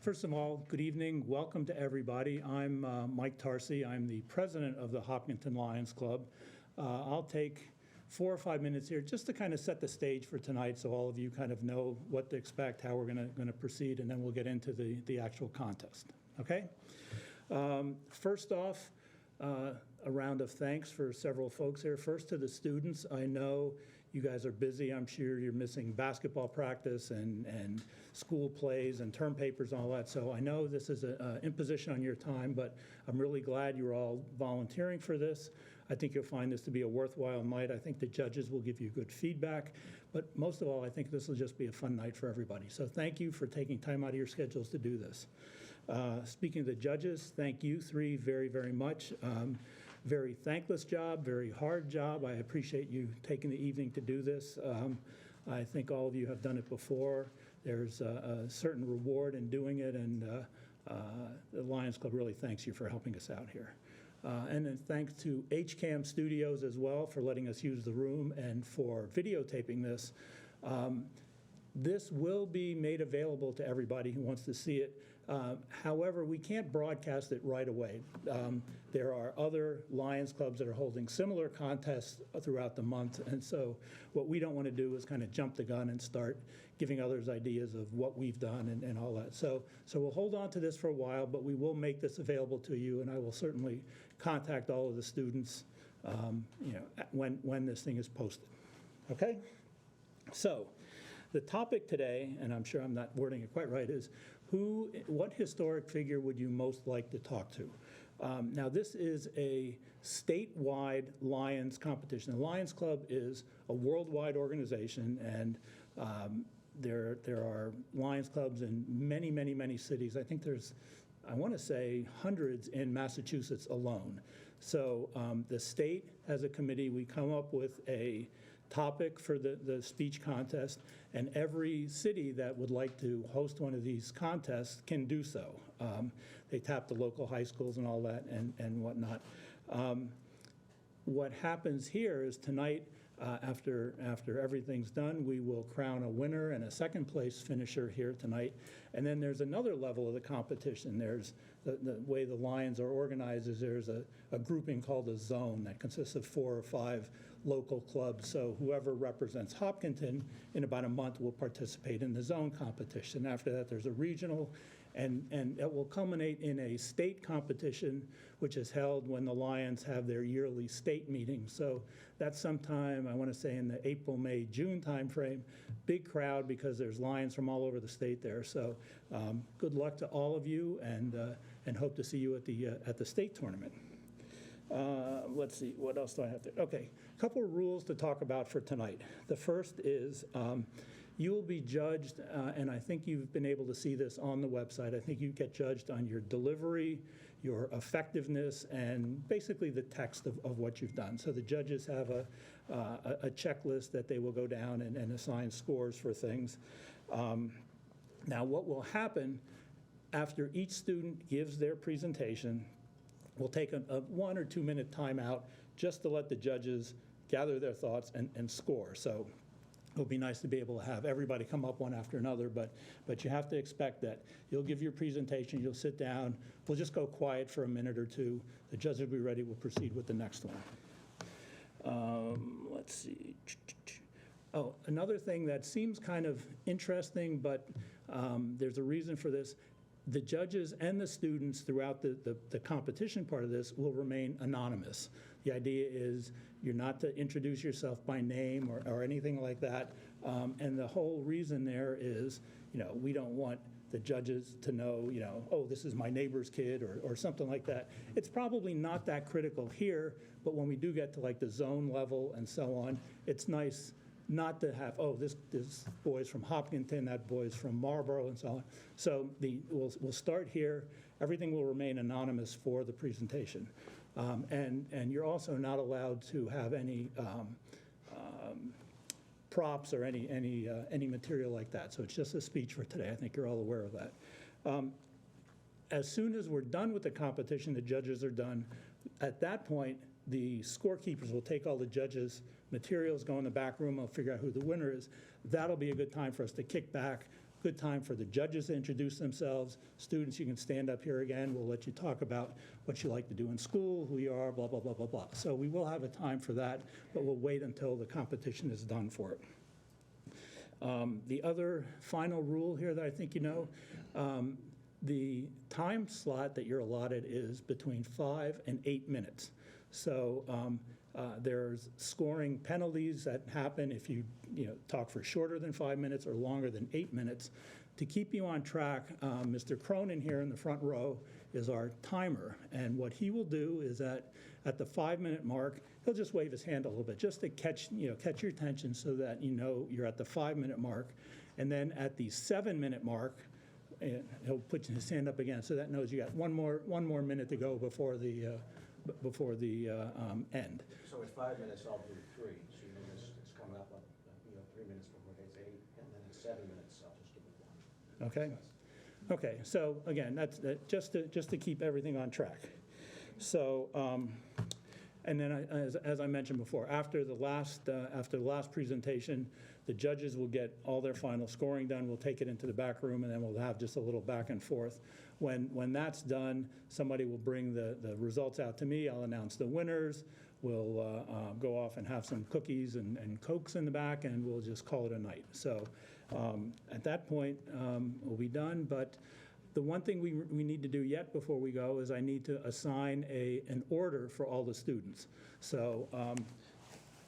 First of all, good evening. Welcome to everybody. I'm Mike Tarsi. I'm the president of the Hopkinton Lions Club. I'll take 4 or 5 minutes here just to kind of set the stage for tonight so all of you kind of know what to expect, how we're going to proceed, and then we'll get into the actual contest. Okay? First off, a round of thanks for several folks here. First to the students. I know you guys are busy. I'm sure you're missing basketball practice and school plays and term papers and all that. So I know this is an imposition on your time, but I'm really glad you're all volunteering for this. I think you'll find this to be a worthwhile night. I think the judges will give you good feedback. But most of all, I think this will just be a fun night for everybody. So thank you for taking time out of your schedules to do this. Speaking of the judges, thank you three very, very much. Very thankless job, very hard job. I appreciate you taking the evening to do this. I think all of you have done it before. There's a certain reward in doing it, and the Lions Club really thanks you for helping us out here. And then thanks to HCAM Studios as well for letting us use the room and for videotaping this. This will be made available to everybody who wants to see it. However, we can't broadcast it right away. There are other Lions clubs that are holding similar contests throughout the month, and so what we don't want to do is kind of jump the gun and start giving others ideas of what we've done and all that. So we'll hold on to this for a while, but we will make this available to you, and I will certainly contact all of the students when this thing is posted. Okay? So the topic today, and I'm sure I'm not wording it quite right, is what historic figure would you most like to talk to? Now, this is a statewide Lions competition. The Lions Club is a worldwide organization, and there are Lions clubs in many, many, many cities. I think there's, I want to say, hundreds in Massachusetts alone. So the state has a committee. We come up with a topic for the speech contest, and every city that would like to host one of these contests can do so. They tap the local high schools and all that and whatnot. What happens here is tonight, after everything's done, we will crown a winner and a second place finisher here tonight. And then there's another level of the competition. There's the way the Lions are organized is there's a grouping called a zone that consists of 4 or 5 local clubs. So whoever represents Hopkinton in about a month will participate in the zone competition. After that, there's a regional, and it will culminate in a state competition, which is held when the Lions have their yearly state meeting. So that's sometime, I want to say, in the April, May, June timeframe. Big crowd because there's Lions from all over the state there. So good luck to all of you, and hope to see you at the state tournament. Let's see, what else do I have to? Okay, a couple of rules to talk about for tonight. The first is you will be judged, and I think you've been able to see this on the website. I think you get judged on your delivery, your effectiveness, and basically the text of what you've done. So the judges have a checklist that they will go down and assign scores for things. Now, what will happen after each student gives their presentation, we'll take a 1 or 2 minute timeout just to let the judges gather their thoughts and score. So it'll be nice to be able to have everybody come up one after another, but you have to expect that you'll give your presentation, you'll sit down, we'll just go quiet for a minute or two. The judges will be ready, we'll proceed with the next one. Let's see. Oh, another thing that seems kind of interesting, but there's a reason for this. The judges and the students throughout the competition part of this will remain anonymous. The idea is you're not to introduce yourself by name or anything like that. And the whole reason there is, we don't want the judges to know, oh, this is my neighbor's kid or something like that. It's probably not that critical here, but when we do get to like the zone level and so on, it's nice not to have, oh, this boy's from Hopkinton, that boy's from Marlborough, and so on. So we'll start here. Everything will remain anonymous for the presentation. And you're also not allowed to have any props or any material like that. So it's just a speech for today. I think you're all aware of that. As soon as we're done with the competition, the judges are done. At that point, the scorekeepers will take all the judges' materials, go in the back room, they'll figure out who the winner is. That'll be a good time for us to kick back, good time for the judges to introduce themselves. Students, you can stand up here again. We'll let you talk about what you like to do in school, who you are, blah, blah, blah, blah, blah. So we will have a time for that, but we'll wait until the competition is done for it. The other final rule here that I think you know, the time slot that you're allotted is between 5 and 8 minutes. So there's scoring penalties that happen if you talk for shorter than 5 minutes or longer than 8 minutes. To keep you on track, Mr. Cronin here in the front row is our timer, and what he will do is that at the 5-minute mark, he'll just wave his hand a little bit just to catch your attention so that you know you're at the 5-minute mark, and then at the 7-minute mark, he'll put his hand up again so that knows you got one more minute to go before the end. So at 5 minutes, I'll do 3. So you know it's coming up on 3 minutes before it hits 8, and then at 7 minutes, I'll just give it 1. Okay. Okay. So again, that's just to keep everything on track. So, and then as I mentioned before, after the last presentation, the judges will get all their final scoring done. We'll take it into the back room, and then we'll have just a little back and forth. When that's done, somebody will bring the results out to me. I'll announce the winners. We'll go off and have some cookies and Cokes in the back, and we'll just call it a night. So at that point, we'll be done. But the one thing we need to do yet before we go is I need to assign an order for all the students. So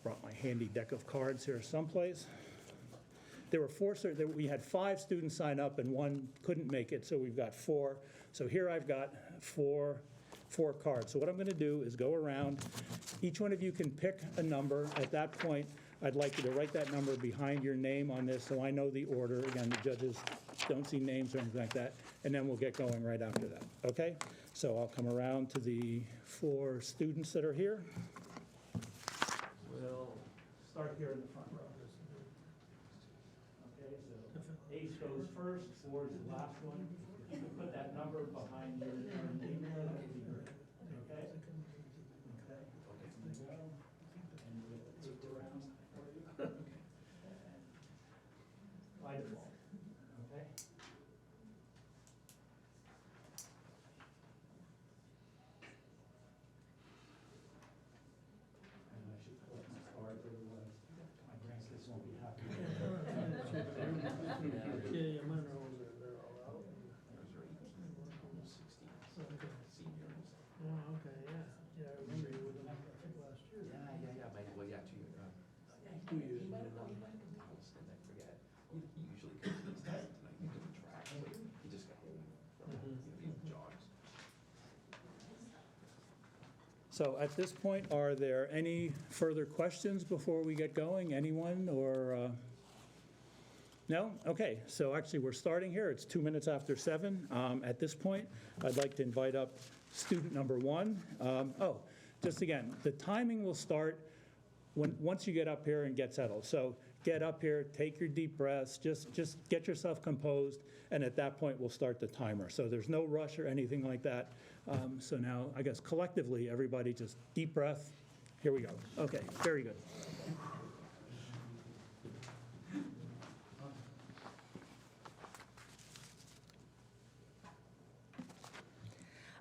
brought my handy deck of cards here someplace. There were we had 5 students sign up and 1 couldn't make it, so we've got 4. So here I've got four cards. So what I'm going to do is go around. Each one of you can pick a number. At that point, I'd like you to write that number behind your name on this so I know the order. Again, the judges don't see names or anything like that, and then we'll get going right after that, okay? So I'll come around to the 4 students that are here. We'll start here in the front row. Okay, so Ace goes first, 4 is the last one. You can put that number behind your name there, that would be great, okay? Okay. There you go. And we'll flip around for you. By default, okay? And I should collect my cards, otherwise my grandkids won't be happy. Yeah, mine are all there, they're all out. Almost 60. Okay. Seniors. Oh, okay, yeah. Yeah, I remember you with them, I think, last year. Yeah. Well, yeah, 2 years. 2 years. And I forget. He usually comes to these things tonight. He doesn't track, but he just got home from he jogs. So at this point, are there any further questions before we get going? Anyone or? No? Okay, so actually we're starting here. It's 2 minutes after 7. At this point, I'd like to invite up student number 1. Just again, the timing will start once you get up here and get settled. So get up here, take your deep breaths, just get yourself composed, and at that point we'll start the timer. So there's no rush or anything like that. So now, I guess collectively, everybody just deep breath. Here we go. Okay, very good.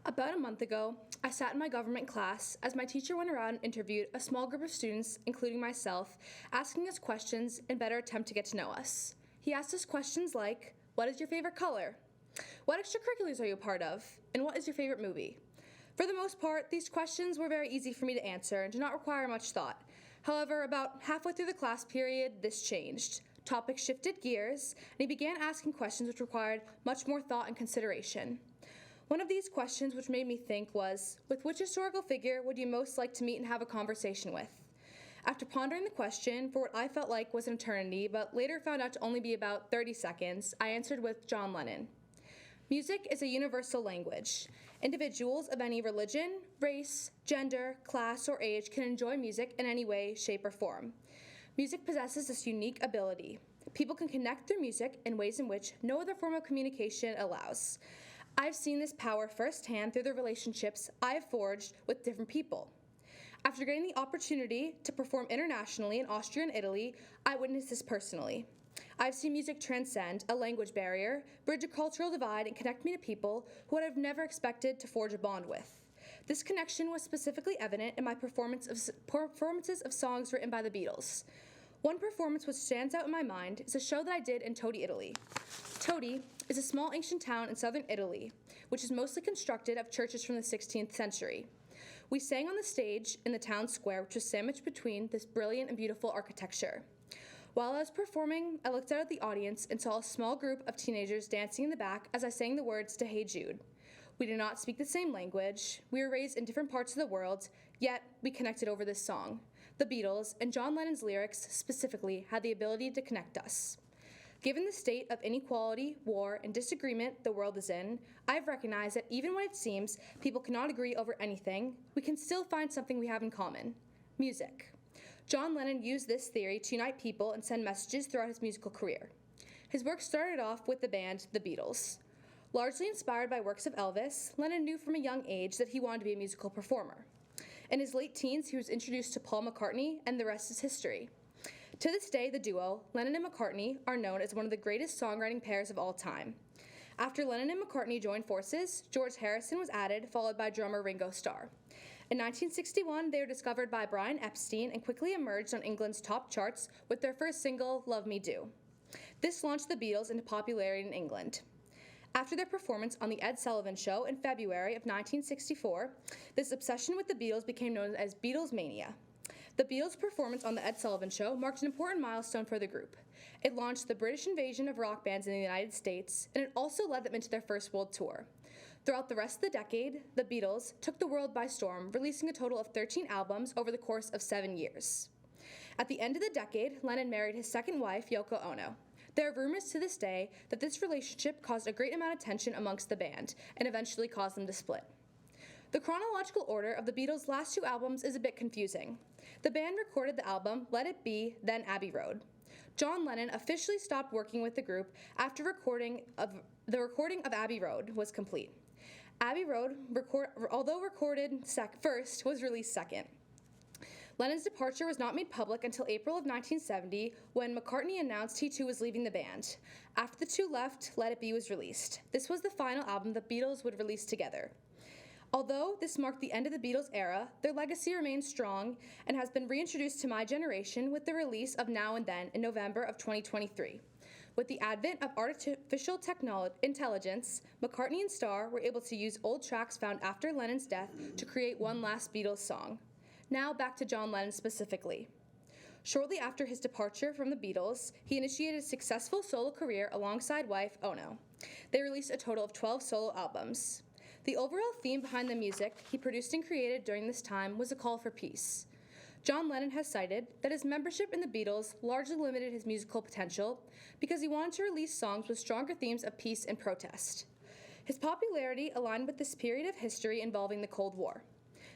About a month ago, I sat in my government class as my teacher went around and interviewed a small group of students, including myself, asking us questions in better attempt to get to know us. He asked us questions like, what is your favorite color? What extracurriculars are you a part of? And what is your favorite movie? For the most part, these questions were very easy for me to answer and did not require much thought. However, about halfway through the class period, this changed. Topics shifted gears, and he began asking questions which required much more thought and consideration. One of these questions which made me think was, with which historical figure would you most like to meet and have a conversation with? After pondering the question for what I felt like was an eternity, but later found out to only be about 30 seconds, I answered with John Lennon. Music is a universal language. Individuals of any religion, race, gender, class, or age can enjoy music in any way, shape, or form. Music possesses this unique ability. People can connect through music in ways in which no other form of communication allows. I've seen this power firsthand through the relationships I've forged with different people. After getting the opportunity to perform internationally in Austria and Italy, I witnessed this personally. I've seen music transcend a language barrier, bridge a cultural divide, and connect me to people who I'd have never expected to forge a bond with. This connection was specifically evident in my performances of songs written by the Beatles. One performance which stands out in my mind is a show that I did in Todi, Italy. Todi is a small ancient town in southern Italy, which is mostly constructed of churches from the 16th century. We sang on the stage in the town square, which was sandwiched between this brilliant and beautiful architecture. While I was performing, I looked out at the audience and saw a small group of teenagers dancing in the back as I sang the words to Hey Jude. We did not speak the same language, we were raised in different parts of the world, yet we connected over this song. The Beatles, and John Lennon's lyrics specifically, had the ability to connect us. Given the state of inequality, war, and disagreement the world is in, I've recognized that even when it seems people cannot agree over anything, we can still find something we have in common: music. John Lennon used this theory to unite people and send messages throughout his musical career. His work started off with the band The Beatles. Largely inspired by works of Elvis, Lennon knew from a young age that he wanted to be a musical performer. In his late teens, he was introduced to Paul McCartney, and the rest is history. To this day, the duo, Lennon and McCartney, are known as one of the greatest songwriting pairs of all time. After Lennon and McCartney joined forces, George Harrison was added, followed by drummer Ringo Starr. In 1961, they were discovered by Brian Epstein and quickly emerged on England's top charts with their first single, Love Me Do. This launched the Beatles into popularity in England. After their performance on The Ed Sullivan Show in February of 1964, this obsession with the Beatles became known as Beatles Mania. The Beatles' performance on The Ed Sullivan Show marked an important milestone for the group. It launched the British invasion of rock bands in the United States, and it also led them into their first world tour. Throughout the rest of the decade, the Beatles took the world by storm, releasing a total of 13 albums over the course of 7 years. At the end of the decade, Lennon married his second wife, Yoko Ono. There are rumors to this day that this relationship caused a great amount of tension amongst the band and eventually caused them to split. The chronological order of the Beatles' last 2 albums is a bit confusing. The band recorded the album Let It Be, then Abbey Road. John Lennon officially stopped working with the group after the recording of Abbey Road was complete. Abbey Road, although recorded first, was released second. Lennon's departure was not made public until April of 1970, when McCartney announced he too was leaving the band. After the two left, Let It Be was released. This was the final album the Beatles would release together. Although this marked the end of the Beatles' era, their legacy remains strong and has been reintroduced to my generation with the release of Now and Then in November of 2023. With the advent of artificial intelligence, McCartney and Starr were able to use old tracks found after Lennon's death to create one last Beatles song. Now back to John Lennon specifically. Shortly after his departure from the Beatles, he initiated a successful solo career alongside wife Ono. They released a total of 12 solo albums. The overall theme behind the music he produced and created during this time was a call for peace. John Lennon has cited that his membership in the Beatles largely limited his musical potential because he wanted to release songs with stronger themes of peace and protest. His popularity aligned with this period of history involving the Cold War.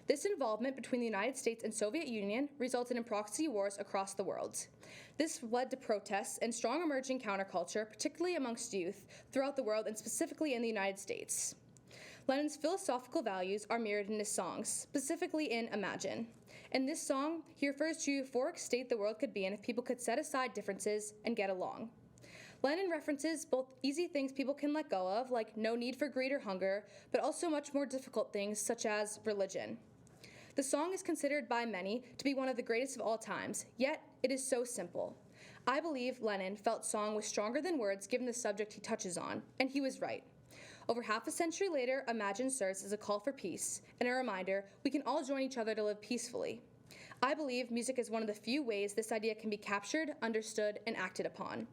This involvement between the United States and Soviet Union resulted in proxy wars across the world. This led to protests and strong emerging counterculture, particularly amongst youth, throughout the world and specifically in the United States. Lennon's philosophical values are mirrored in his songs, specifically in Imagine. In this song, he refers to a euphoric state the world could be in if people could set aside differences and get along. Lennon references both easy things people can let go of, like no need for greed or hunger, but also much more difficult things, such as religion. The song is considered by many to be one of the greatest of all times, yet it is so simple. I believe Lennon felt song was stronger than words given the subject he touches on, and he was right. Over half a century later, Imagine serves as a call for peace and a reminder we can all join each other to live peacefully. I believe music is one of the few ways this idea can be captured, understood, and acted upon.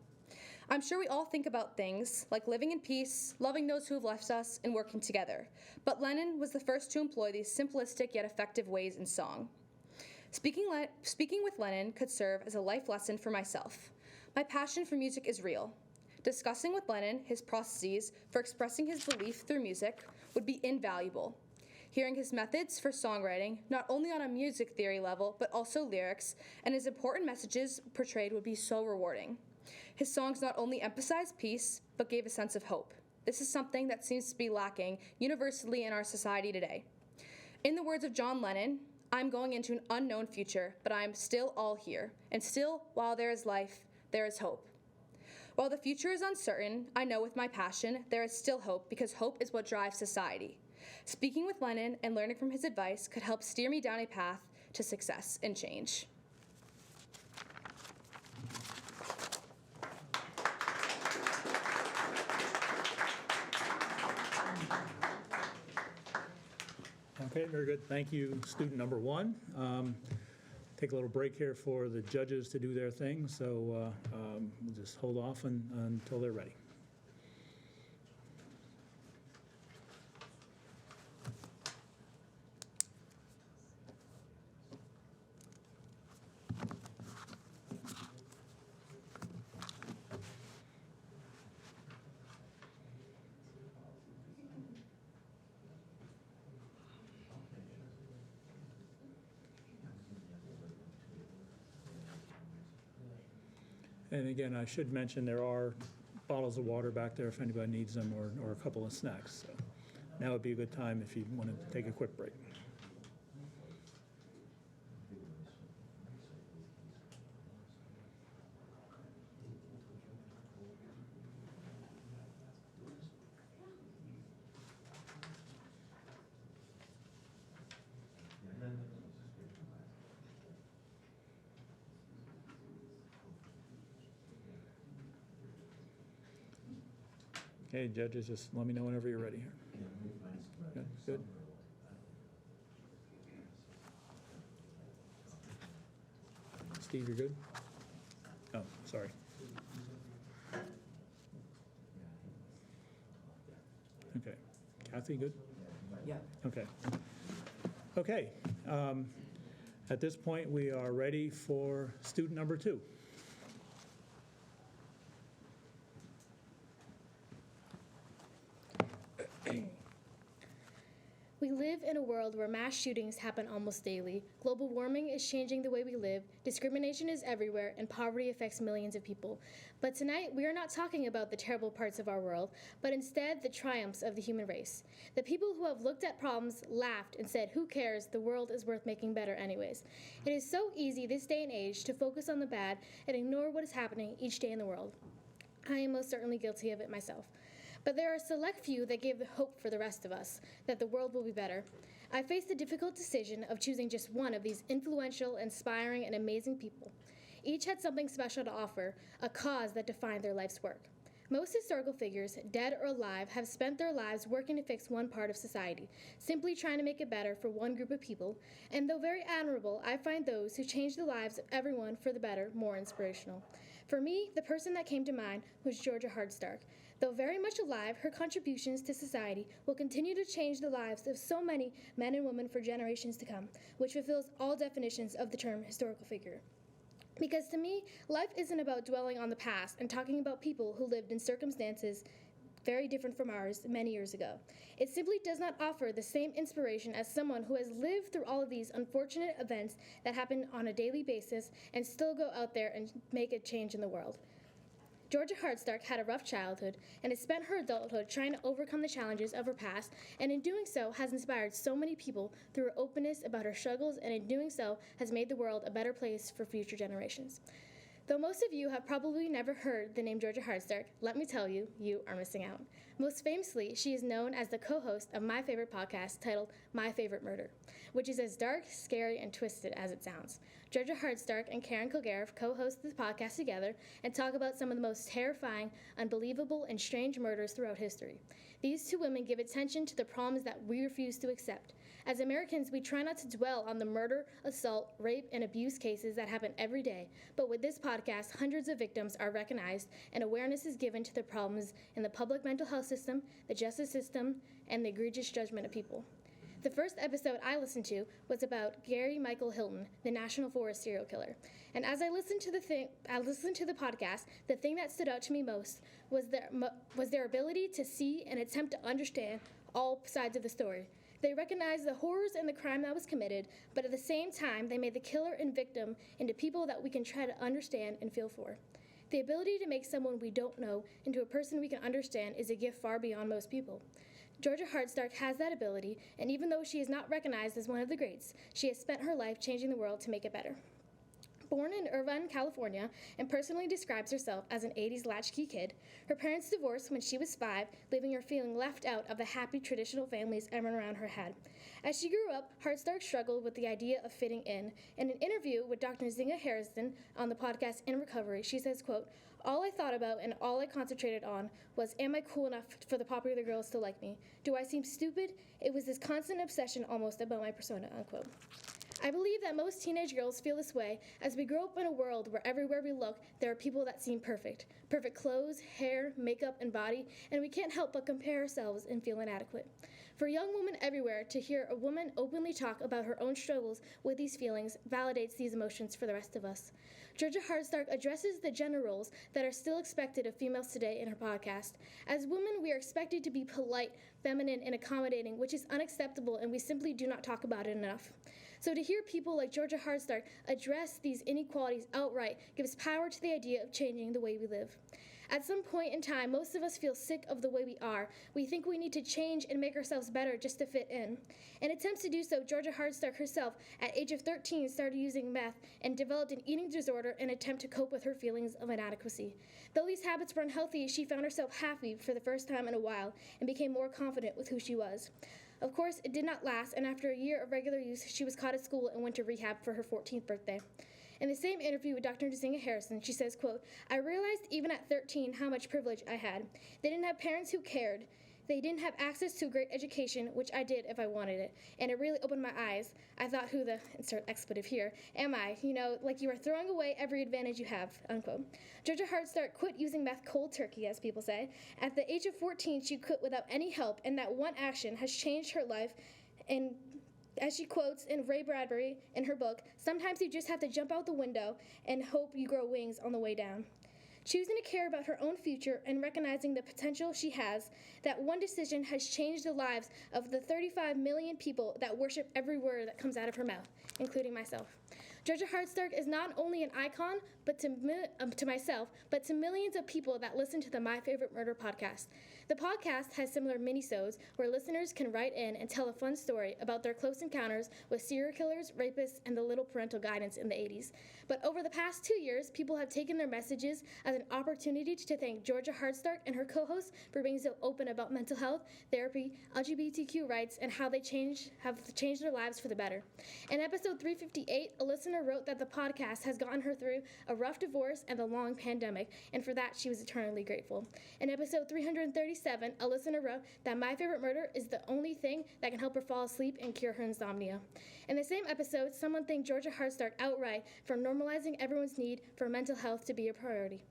I'm sure we all think about things like living in peace, loving those who have left us, and working together. But Lennon was the first to employ these simplistic yet effective ways in song. Speaking with Lennon could serve as a life lesson for myself. My passion for music is real. Discussing with Lennon his processes for expressing his belief through music would be invaluable. Hearing his methods for songwriting, not only on a music theory level, but also lyrics, and his important messages portrayed would be so rewarding. His songs not only emphasized peace, but gave a sense of hope. This is something that seems to be lacking universally in our society today. In the words of John Lennon, I'm going into an unknown future, but I am still all here. And still, while there is life, there is hope. While the future is uncertain, I know with my passion there is still hope because hope is what drives society. Speaking with Lennon and learning from his advice could help steer me down a path to success and change. Okay, very good. Thank you, student number one. Take a little break here for the judges to do their thing, so we'll just hold off until they're ready. And again, I should mention there are bottles of water back there if anybody needs them, or a couple of snacks. So now would be a good time if you want to take a quick break. Okay, judges, just let me know whenever you're ready here. Good, good. Steve, you're good? Oh, sorry. Okay. Kathy, good? Yeah. Okay. Okay. At this point, we are ready for student number two. We live in a world where mass shootings happen almost daily. Global warming is changing the way we live, discrimination is everywhere, and poverty affects millions of people. But tonight, we are not talking about the terrible parts of our world, but instead the triumphs of the human race. The people who have looked at problems, laughed, and said, "Who cares? The world is worth making better anyways." It is so easy this day and age to focus on the bad and ignore what is happening each day in the world. I am most certainly guilty of it myself. But there are a select few that give hope for the rest of us, that the world will be better. I faced the difficult decision of choosing just one of these influential, inspiring, and amazing people. Each had something special to offer, a cause that defined their life's work. Most historical figures, dead or alive, have spent their lives working to fix one part of society, simply trying to make it better for one group of people, and though very admirable, I find those who change the lives of everyone for the better more inspirational. For me, the person that came to mind was Georgia Hardstark. Though very much alive, her contributions to society will continue to change the lives of so many men and women for generations to come, which fulfills all definitions of the term historical figure. Because to me, life isn't about dwelling on the past and talking about people who lived in circumstances very different from ours many years ago. It simply does not offer the same inspiration as someone who has lived through all of these unfortunate events that happen on a daily basis and still go out there and make a change in the world. Georgia Hardstark had a rough childhood and has spent her adulthood trying to overcome the challenges of her past, and in doing so has inspired so many people through her openness about her struggles, and in doing so has made the world a better place for future generations. Though most of you have probably never heard the name Georgia Hardstark, let me tell you, you are missing out. Most famously, she is known as the co-host of my favorite podcast titled My Favorite Murder, which is as dark, scary, and twisted as it sounds. Georgia Hardstark and Karen Kilgariff co-host the podcast together and talk about some of the most terrifying, unbelievable, and strange murders throughout history. These two women give attention to the problems that we refuse to accept. As Americans, we try not to dwell on the murder, assault, rape, and abuse cases that happen every day, but with this podcast, hundreds of victims are recognized and awareness is given to the problems in the public mental health system, the justice system, and the egregious judgment of people. The first episode I listened to was about Gary Michael Hilton, the National Forest serial killer. And as I listened to the podcast, the thing that stood out to me most was their ability to see and attempt to understand all sides of the story. They recognized the horrors and the crime that was committed, but at the same time, they made the killer and victim into people that we can try to understand and feel for. The ability to make someone we don't know into a person we can understand is a gift far beyond most people. Georgia Hardstark has that ability, and even though she is not recognized as one of the greats, she has spent her life changing the world to make it better. Born in Irvine, California, and personally describes herself as an 80s latchkey kid, her parents divorced when she was 5, leaving her feeling left out of the happy traditional families everyone around her had. As she grew up, Hardstark struggled with the idea of fitting in. In an interview with Dr. Zinga Harrison on the podcast In Recovery, she says, quote, "All I thought about and all I concentrated on was, am I cool enough for the popular girls to like me? Do I seem stupid? It was this constant obsession almost about my persona," unquote. I believe that most teenage girls feel this way as we grow up in a world where everywhere we look, there are people that seem perfect. Perfect clothes, hair, makeup, and body, and we can't help but compare ourselves and feel inadequate. For young women everywhere, to hear a woman openly talk about her own struggles with these feelings validates these emotions for the rest of us. Georgia Hardstark addresses the gender roles that are still expected of females today in her podcast. As women, we are expected to be polite, feminine, and accommodating, which is unacceptable, and we simply do not talk about it enough. So to hear people like Georgia Hardstark address these inequalities outright gives power to the idea of changing the way we live. At some point in time, most of us feel sick of the way we are. We think we need to change and make ourselves better just to fit in. In attempts to do so, Georgia Hardstark herself, at age of 13, started using meth and developed an eating disorder in an attempt to cope with her feelings of inadequacy. Though these habits were unhealthy, she found herself happy for the first time in a while and became more confident with who she was. Of course, it did not last, and after a year of regular use, she was caught at school and went to rehab for her 14th birthday. In the same interview with Dr. Zinga Harrison, she says, quote, "I realized even at 13 how much privilege I had. They didn't have parents who cared. They didn't have access to a great education, which I did if I wanted it. And it really opened my eyes. I thought, who the, insert expletive here, am I? You know, like you are throwing away every advantage you have," unquote. Georgia Hardstark quit using meth cold turkey, as people say. At the age of 14, she quit without any help, and that one action has changed her life. And as she quotes in Ray Bradbury in her book, "Sometimes you just have to jump out the window and hope you grow wings on the way down." Choosing to care about her own future and recognizing the potential she has, that one decision has changed the lives of the 35 million people that worship every word that comes out of her mouth, including myself. Georgia Hardstark is not only an icon to myself, but to millions of people that listen to the My Favorite Murder podcast. The podcast has similar mini-sodes where listeners can write in and tell a fun story about their close encounters with serial killers, rapists, and the little parental guidance in the 80s. But over the past 2 years, people have taken their messages as an opportunity to thank Georgia Hardstark and her co-hosts for being so open about mental health, therapy, LGBTQ rights, and how they have changed their lives for the better. In episode 358, a listener wrote that the podcast has gotten her through a rough divorce and the long pandemic, and for that she was eternally grateful. In episode 337, a listener wrote that My Favorite Murder is the only thing that can help her fall asleep and cure her insomnia. In the same episode, someone thanked Georgia Hardstark outright for normalizing everyone's need for mental health to be a priority.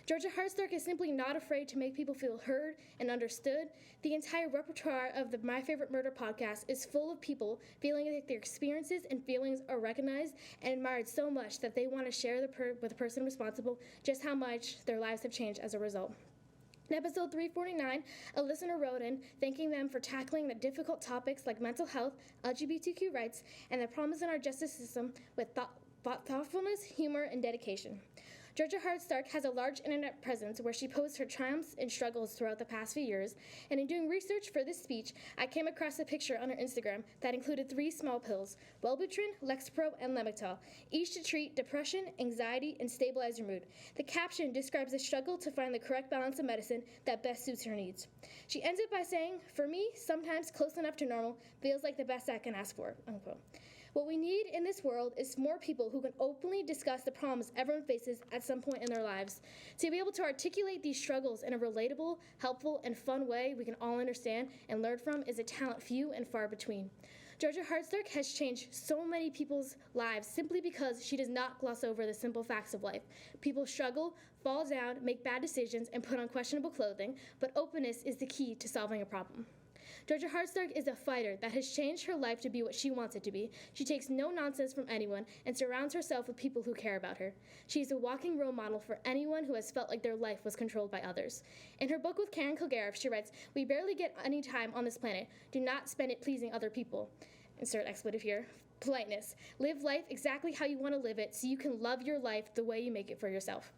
Georgia Hardstark is simply not afraid to make people feel heard and understood. The entire repertoire of the My Favorite Murder podcast is full of people feeling like their experiences and feelings are recognized and admired so much that they want to share with the person responsible just how much their lives have changed as a result. In episode 349, a listener wrote in thanking them for tackling the difficult topics like mental health, LGBTQ rights, and the problems in our justice system with thoughtfulness, humor, and dedication. Georgia Hardstark has a large internet presence where she posts her triumphs and struggles throughout the past few years, and in doing research for this speech, I came across a picture on her Instagram that included 3 small pills, Wellbutrin, Lexapro, and Lamictal, each to treat depression, anxiety, and stabilize your mood. The caption describes the struggle to find the correct balance of medicine that best suits her needs. She ends it by saying, "For me, sometimes close enough to normal feels like the best I can ask for," unquote. What we need in this world is more people who can openly discuss the problems everyone faces at some point in their lives. To be able to articulate these struggles in a relatable, helpful, and fun way we can all understand and learn from is a talent few and far between. Georgia Hardstark has changed so many people's lives simply because she does not gloss over the simple facts of life. People struggle, fall down, make bad decisions, and put on questionable clothing, but openness is the key to solving a problem. Georgia Hardstark is a fighter that has changed her life to be what she wants it to be. She takes no nonsense from anyone and surrounds herself with people who care about her. She is a walking role model for anyone who has felt like their life was controlled by others. In her book with Karen Kilgariff, she writes, "We barely get any time on this planet. Do not spend it pleasing other people." Insert expletive here. Politeness. Live life exactly how you want to live it so you can love your life the way you make it for yourself.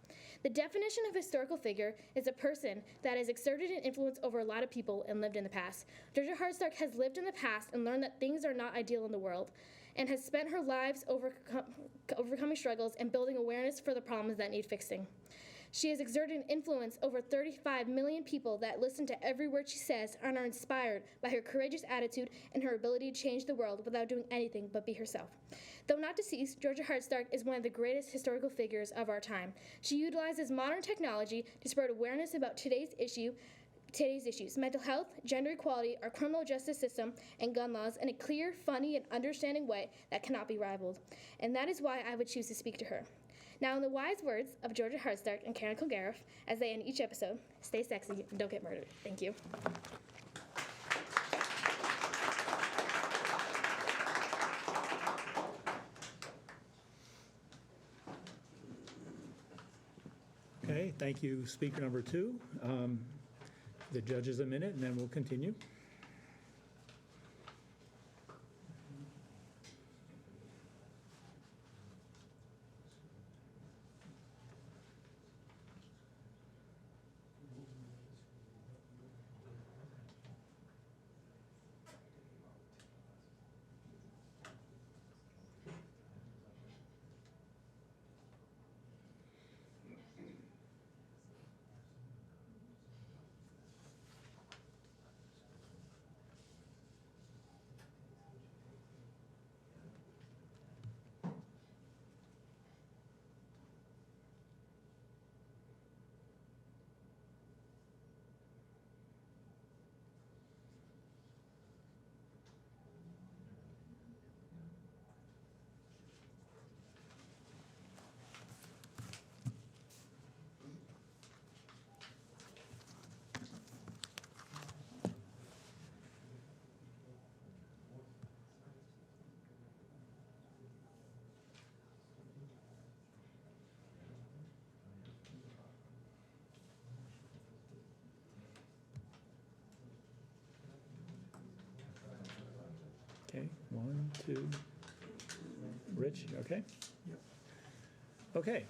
The definition of historical figure is a person that has exerted an influence over a lot of people and lived in the past. Georgia Hardstark has lived in the past and learned that things are not ideal in the world. and has spent her lives overcoming struggles and building awareness for the problems that need fixing. She has exerted an influence over 35 million people that listen to every word she says and are inspired by her courageous attitude and her ability to change the world without doing anything but be herself. Though not deceased, Georgia Hardstark is one of the greatest historical figures of our time. She utilizes modern technology to spread awareness about today's issues, mental health, gender equality, our criminal justice system, and gun laws in a clear, funny, and understanding way that cannot be rivaled. And that is why I would choose to speak to her. Now, in the wise words of Georgia Hardstark and Karen Kilgariff, as they end each episode, stay sexy and don't get murdered. Thank you. Okay, thank you, speaker number 2. The judges a minute, and then we'll continue. Okay, 1, 2. Rich, you okay? Yep. Okay,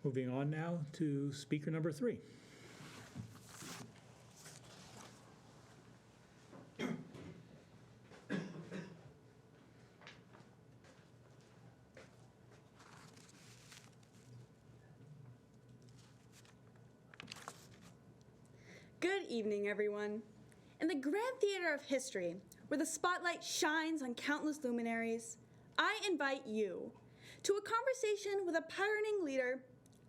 moving on now to speaker number 3. Good evening, everyone. In the grand theater of history, where the spotlight shines on countless luminaries, I invite you to a conversation with a pioneering leader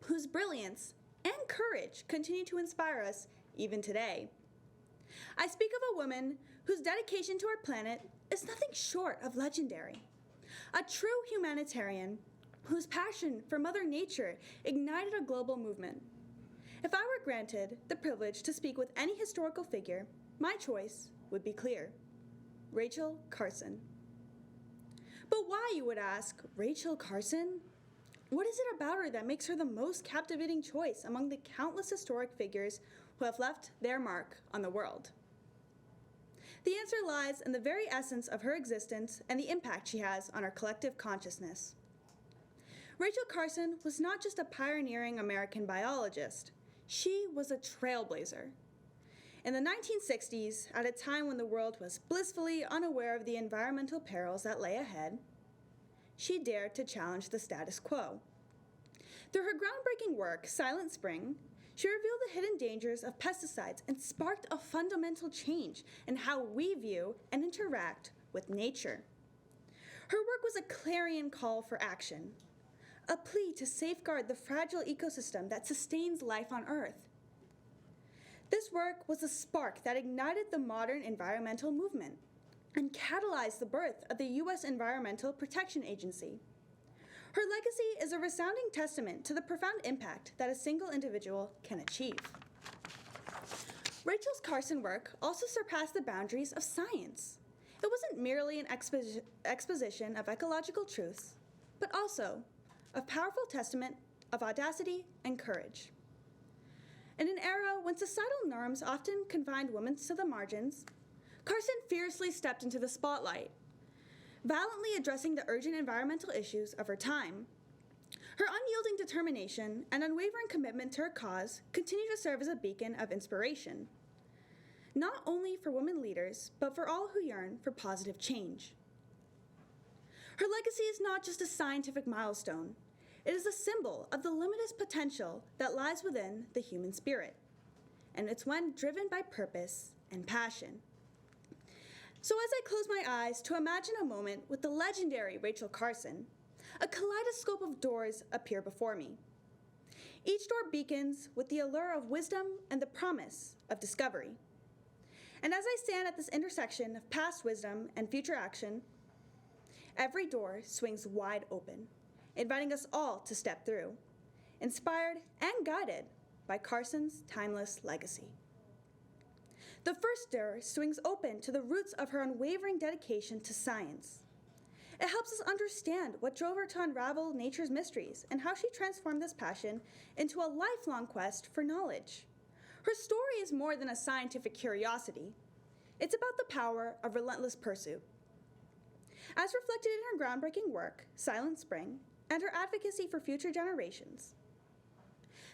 whose brilliance and courage continue to inspire us even today. I speak of a woman whose dedication to our planet is nothing short of legendary, a true humanitarian whose passion for Mother Nature ignited a global movement. If I were granted the privilege to speak with any historical figure, my choice would be clear: Rachel Carson. But why, you would ask, Rachel Carson? What is it about her that makes her the most captivating choice among the countless historic figures who have left their mark on the world? The answer lies in the very essence of her existence and the impact she has on our collective consciousness. Rachel Carson was not just a pioneering American biologist. She was a trailblazer. In the 1960s, at a time when the world was blissfully unaware of the environmental perils that lay ahead, she dared to challenge the status quo. Through her groundbreaking work, Silent Spring, she revealed the hidden dangers of pesticides and sparked a fundamental change in how we view and interact with nature. Her work was a clarion call for action, a plea to safeguard the fragile ecosystem that sustains life on Earth. This work was a spark that ignited the modern environmental movement and catalyzed the birth of the U.S. Environmental Protection Agency. Her legacy is a resounding testament to the profound impact that a single individual can achieve. Rachel Carson's work also surpassed the boundaries of science. It wasn't merely an exposition of ecological truths, but also a powerful testament of audacity and courage. In an era when societal norms often confined women to the margins, Carson fiercely stepped into the spotlight, valiantly addressing the urgent environmental issues of her time. Her unyielding determination and unwavering commitment to her cause continue to serve as a beacon of inspiration, not only for women leaders, but for all who yearn for positive change. Her legacy is not just a scientific milestone. It is a symbol of the limitless potential that lies within the human spirit, and it's when driven by purpose and passion. So as I close my eyes to imagine a moment with the legendary Rachel Carson, a kaleidoscope of doors appear before me. Each door beacons with the allure of wisdom and the promise of discovery. And as I stand at this intersection of past wisdom and future action, every door swings wide open, inviting us all to step through, inspired and guided by Carson's timeless legacy. The first door swings open to the roots of her unwavering dedication to science. It helps us understand what drove her to unravel nature's mysteries and how she transformed this passion into a lifelong quest for knowledge. Her story is more than a scientific curiosity. It's about the power of relentless pursuit. As reflected in her groundbreaking work, Silent Spring, and her advocacy for future generations.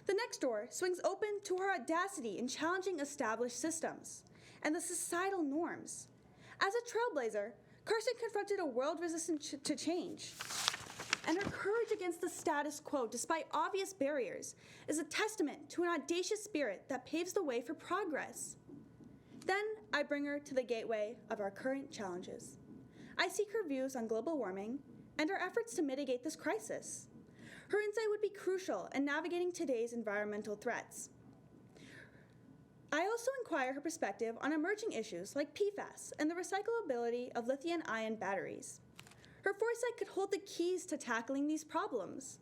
The next door swings open to her audacity in challenging established systems and the societal norms. As a trailblazer, Carson confronted a world resistant to change. And her courage against the status quo, despite obvious barriers, is a testament to an audacious spirit that paves the way for progress. Then I bring her to the gateway of our current challenges. I seek her views on global warming and our efforts to mitigate this crisis. Her insight would be crucial in navigating today's environmental threats. I also inquire her perspective on emerging issues like PFAS and the recyclability of lithium-ion batteries. Her foresight could hold the keys to tackling these problems.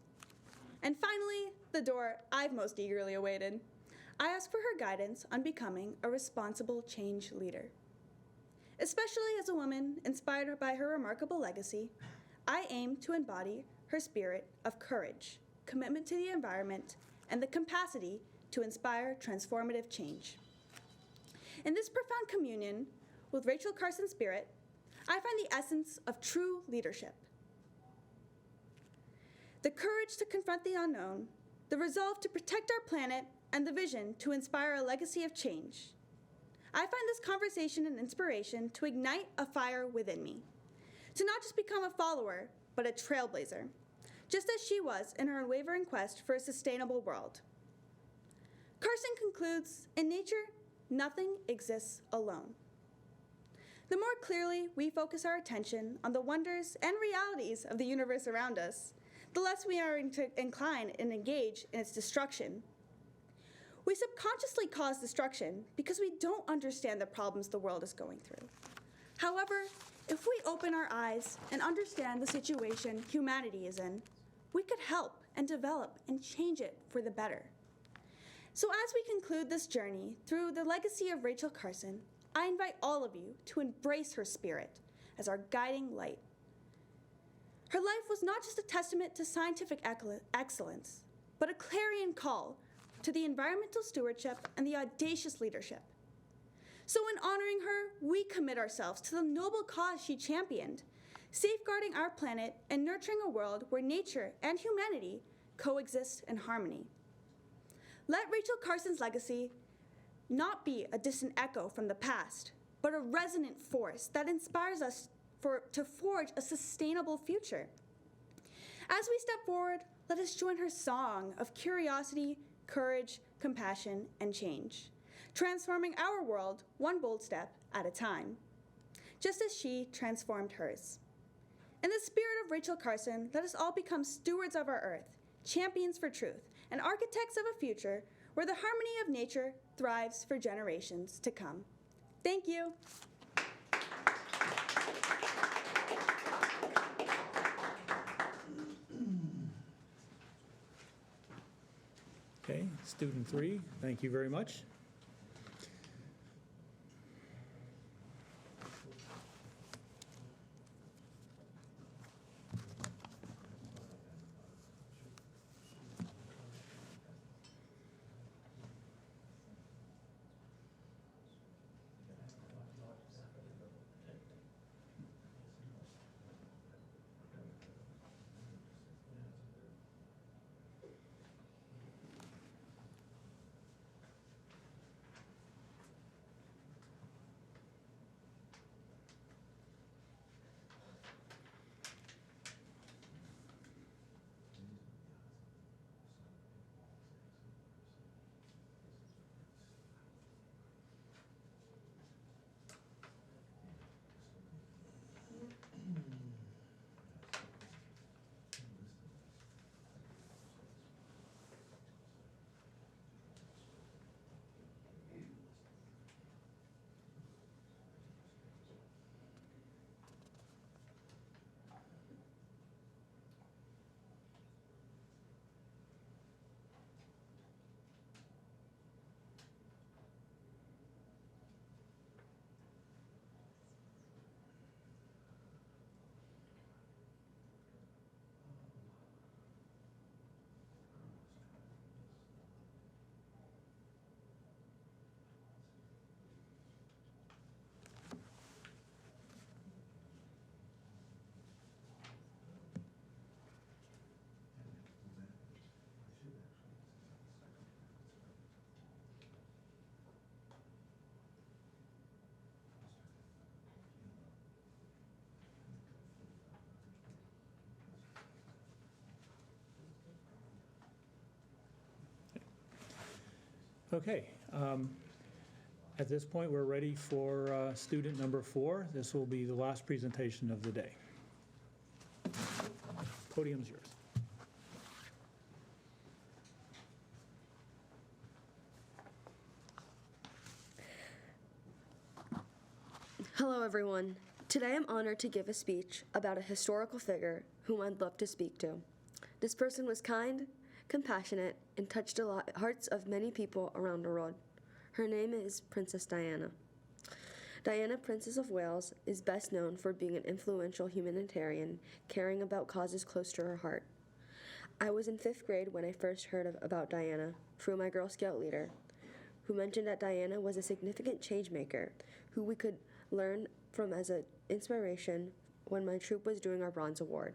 And finally, the door I've most eagerly awaited. I ask for her guidance on becoming a responsible change leader. Especially as a woman inspired by her remarkable legacy, I aim to embody her spirit of courage, commitment to the environment, and the capacity to inspire transformative change. In this profound communion with Rachel Carson's spirit, I find the essence of true leadership. The courage to confront the unknown, the resolve to protect our planet, and the vision to inspire a legacy of change. I find this conversation an inspiration to ignite a fire within me, to not just become a follower, but a trailblazer, just as she was in her unwavering quest for a sustainable world. Carson concludes, in nature, nothing exists alone. The more clearly we focus our attention on the wonders and realities of the universe around us, the less we are inclined and engage in its destruction. We subconsciously cause destruction because we don't understand the problems the world is going through. However, if we open our eyes and understand the situation humanity is in, we could help and develop and change it for the better. So as we conclude this journey through the legacy of Rachel Carson, I invite all of you to embrace her spirit as our guiding light. Her life was not just a testament to scientific excellence, but a clarion call to the environmental stewardship and the audacious leadership. So in honoring her, we commit ourselves to the noble cause she championed, safeguarding our planet and nurturing a world where nature and humanity coexist in harmony. Let Rachel Carson's legacy not be a distant echo from the past, but a resonant force that inspires us to forge a sustainable future. As we step forward, let us join her song of curiosity, courage, compassion, and change, transforming our world one bold step at a time, just as she transformed hers. In the spirit of Rachel Carson, let us all become stewards of our earth, champions for truth, and architects of a future where the harmony of nature thrives for generations to come. Thank you. Okay, student 3, thank you very much. Okay. At this point, we're ready for student number 4. This will be the last presentation of the day. Podium's yours. Hello, everyone. Today I'm honored to give a speech about a historical figure whom I'd love to speak to. This person was kind, compassionate, and touched the hearts of many people around the world. Her name is Princess Diana. Diana, Princess of Wales, is best known for being an influential humanitarian, caring about causes close to her heart. I was in 5th grade when I first heard about Diana through my Girl Scout leader, who mentioned that Diana was a significant change maker who we could learn from as an inspiration when my troop was doing our Bronze Award.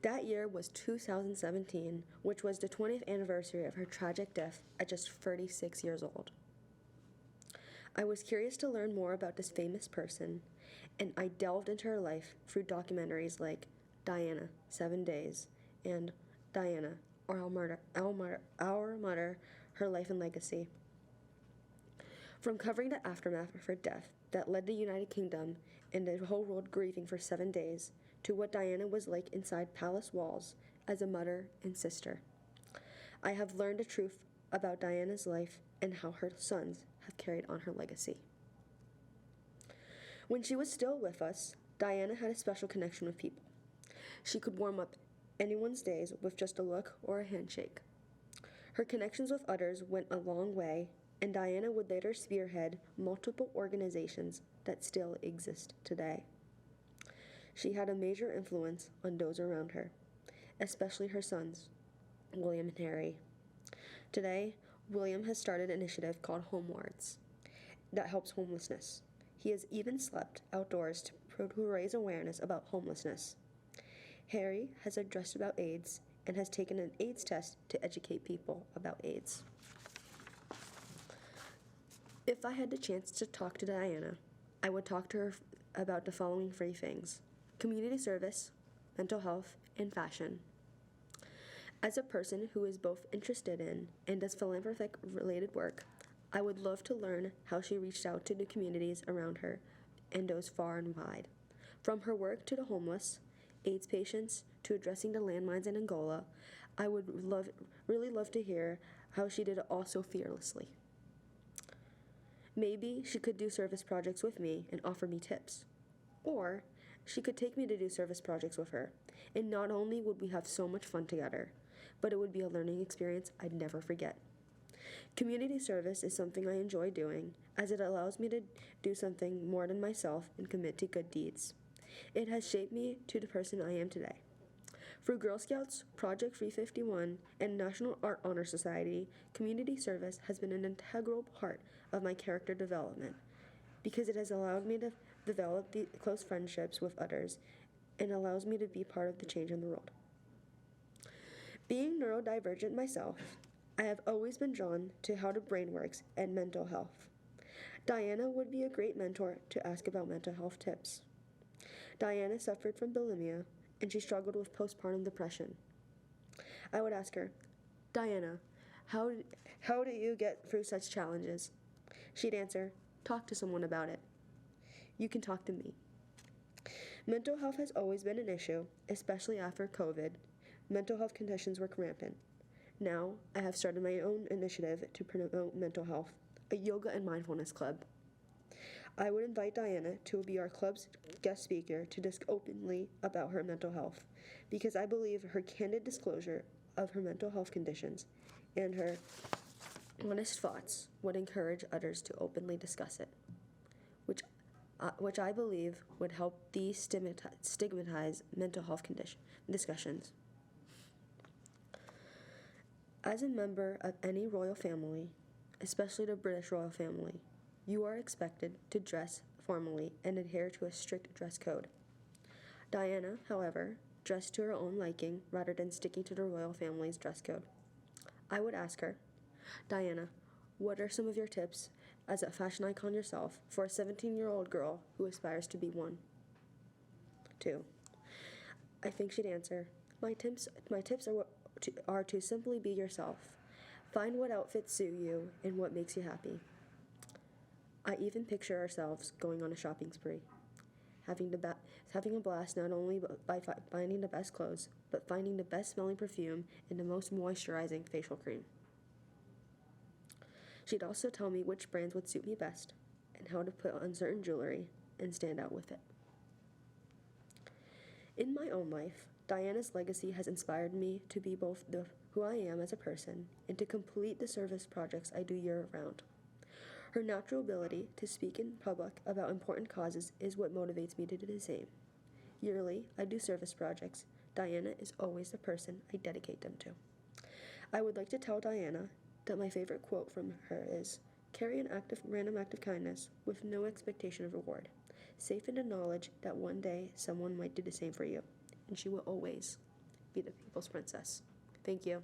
That year was 2017, which was the 20th anniversary of her tragic death at just 36 years old. I was curious to learn more about this famous person, and I delved into her life through documentaries like Diana, 7 Days, and Diana, Our Mother, Her Life and Legacy. From covering the aftermath of her death that led the United Kingdom and the whole world grieving for 7 days, to what Diana was like inside palace walls as a mother and sister. I have learned the truth about Diana's life and how her sons have carried on her legacy. When she was still with us, Diana had a special connection with people. She could warm up anyone's days with just a look or a handshake. Her connections with others went a long way, and Diana would later spearhead multiple organizations that still exist today. She had a major influence on those around her, especially her sons, William and Harry. Today, William has started an initiative called Homewards that helps homelessness. He has even slept outdoors to raise awareness about homelessness. Harry has addressed about AIDS and has taken an AIDS test to educate people about AIDS. If I had the chance to talk to Diana, I would talk to her about the following 3 things: community service, mental health, and fashion. As a person who is both interested in and does philanthropic-related work, I would love to learn how she reached out to the communities around her and those far and wide. From her work to the homeless, AIDS patients, to addressing the landmines in Angola, I would really love to hear how she did it all so fearlessly. Maybe she could do service projects with me and offer me tips. Or she could take me to do service projects with her, and not only would we have so much fun together, but it would be a learning experience I'd never forget. Community service is something I enjoy doing, as it allows me to do something more than myself and commit to good deeds. It has shaped me to the person I am today. Through Girl Scouts, Project 351, and National Art Honor Society, community service has been an integral part of my character development, because it has allowed me to develop close friendships with others and allows me to be part of the change in the world. Being neurodivergent myself, I have always been drawn to how the brain works and mental health. Diana would be a great mentor to ask about mental health tips. Diana suffered from bulimia, and she struggled with postpartum depression. I would ask her, Diana, how do you get through such challenges? She'd answer, talk to someone about it. You can talk to me. Mental health has always been an issue, especially after COVID. Mental health conditions were rampant. Now, I have started my own initiative to promote mental health, a yoga and mindfulness club. I would invite Diana to be our club's guest speaker to discuss openly about her mental health, because I believe her candid disclosure of her mental health conditions and her honest thoughts would encourage others to openly discuss it, which I believe would help destigmatize mental health discussions. As a member of any royal family, especially the British royal family, you are expected to dress formally and adhere to a strict dress code. Diana, however, dressed to her own liking rather than sticking to the royal family's dress code. I would ask her, Diana, what are some of your tips as a fashion icon yourself for a 17-year-old girl who aspires to be one? 2. I think she'd answer, my tips are to simply be yourself. Find what outfits suit you and what makes you happy. I even picture ourselves going on a shopping spree, having a blast not only by finding the best clothes, but finding the best smelling perfume and the most moisturizing facial cream. She'd also tell me which brands would suit me best and how to put on certain jewelry and stand out with it. In my own life, Diana's legacy has inspired me to be both who I am as a person and to complete the service projects I do year-round. Her natural ability to speak in public about important causes is what motivates me to do the same. Yearly, I do service projects. Diana is always the person I dedicate them to. I would like to tell Diana that my favorite quote from her is, "Carry an random act of kindness with no expectation of reward, safe in the knowledge that one day someone might do the same for you, and she will always be the people's princess." Thank you.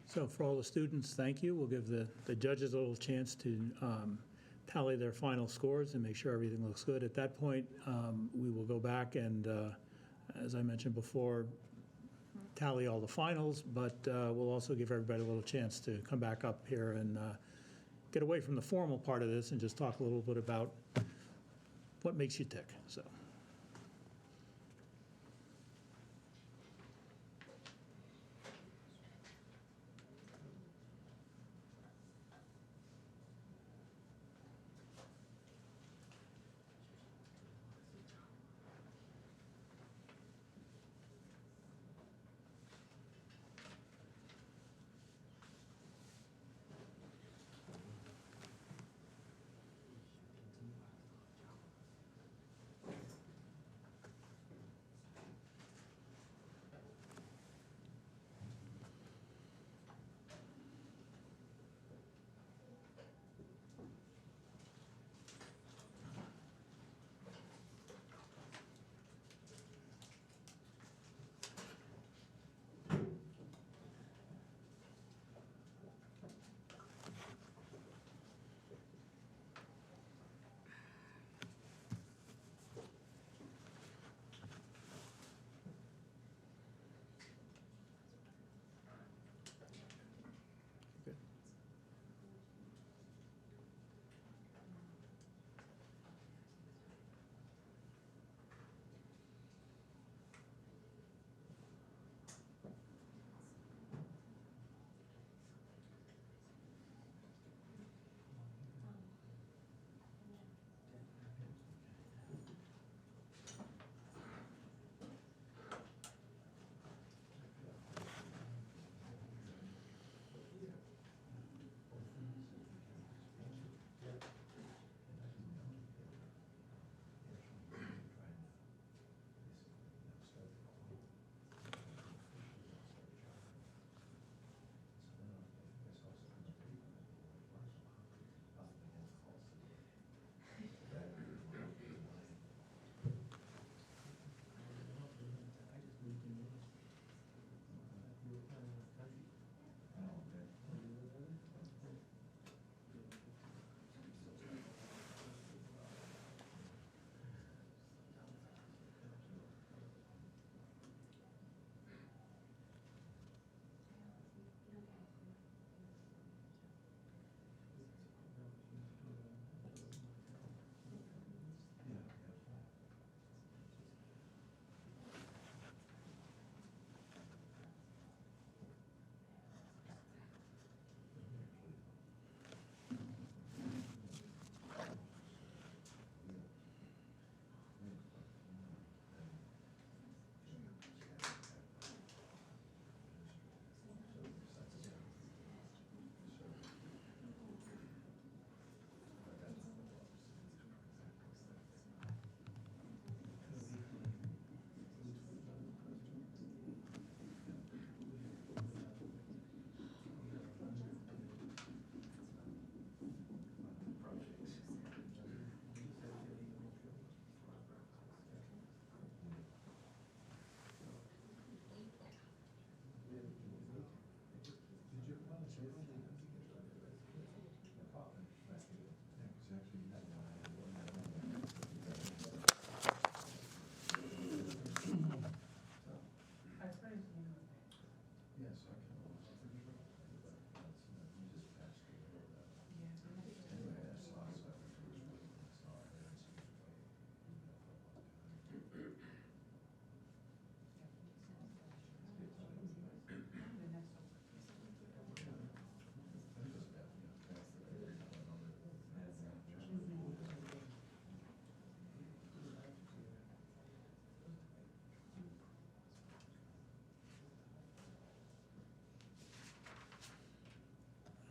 So for all the students, thank you. We'll give the judges a little chance to tally their final scores and make sure everything looks good. At that point, we will go back and, as I mentioned before, tally all the finals, but we'll also give everybody a little chance to come back up here and get away from the formal part of this and just talk a little bit about what makes you tick. So.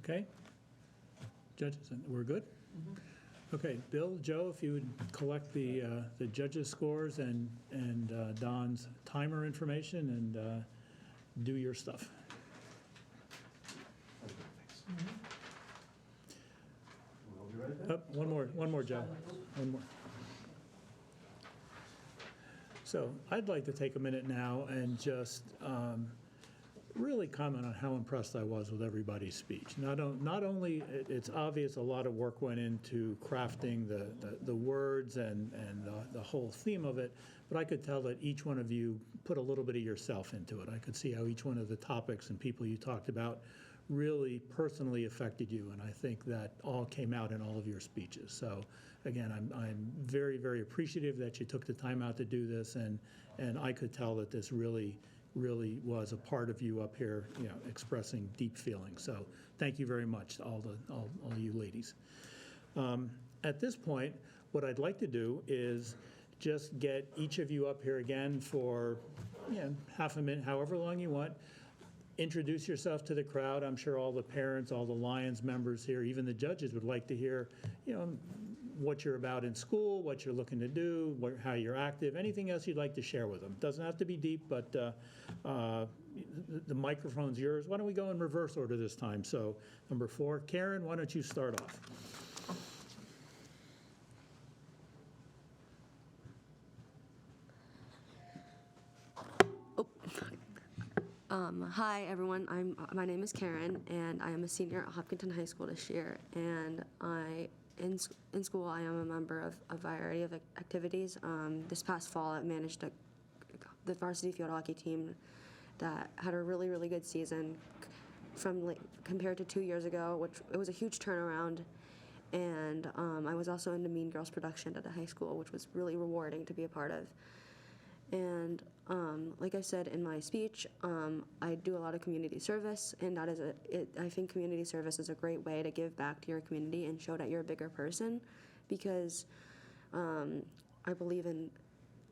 Okay? Judges, we're good? Okay, Bill, Joe, if you would collect the judges' scores and Don's timer information and do your stuff. One more, Joe. One more. So I'd like to take a minute now and just really comment on how impressed I was with everybody's speech. Not only, it's obvious a lot of work went into crafting the words and the whole theme of it, but I could tell that each one of you put a little bit of yourself into it. I could see how each one of the topics and people you talked about really personally affected you, and I think that all came out in all of your speeches. So again, I'm very, very appreciative that you took the time out to do this, and I could tell that this really was a part of you up here, expressing deep feelings. So thank you very much, all you ladies. At this point, what I'd like to do is just get each of you up here again for half a minute, however long you want. Introduce yourself to the crowd. I'm sure all the parents, all the Lions members here, even the judges would like to hear, what you're about in school, what you're looking to do, how you're active, anything else you'd like to share with them. Doesn't have to be deep, but the microphone's yours. Why don't we go in reverse order this time? So number 4, Karen, why don't you start off? Hi everyone, my name is Karen, and I am a senior at Hopkinton High School this year, and in school I am a member of a variety of activities. This past fall I managed the varsity field hockey team that had a really, really good season compared to 2 years ago, which it was a huge turnaround. And I was also in the Mean Girls production at the high school, which was really rewarding to be a part of. And like I said in my speech, I do a lot of community service, and that is I think community service is a great way to give back to your community and show that you're a bigger person, because I believe in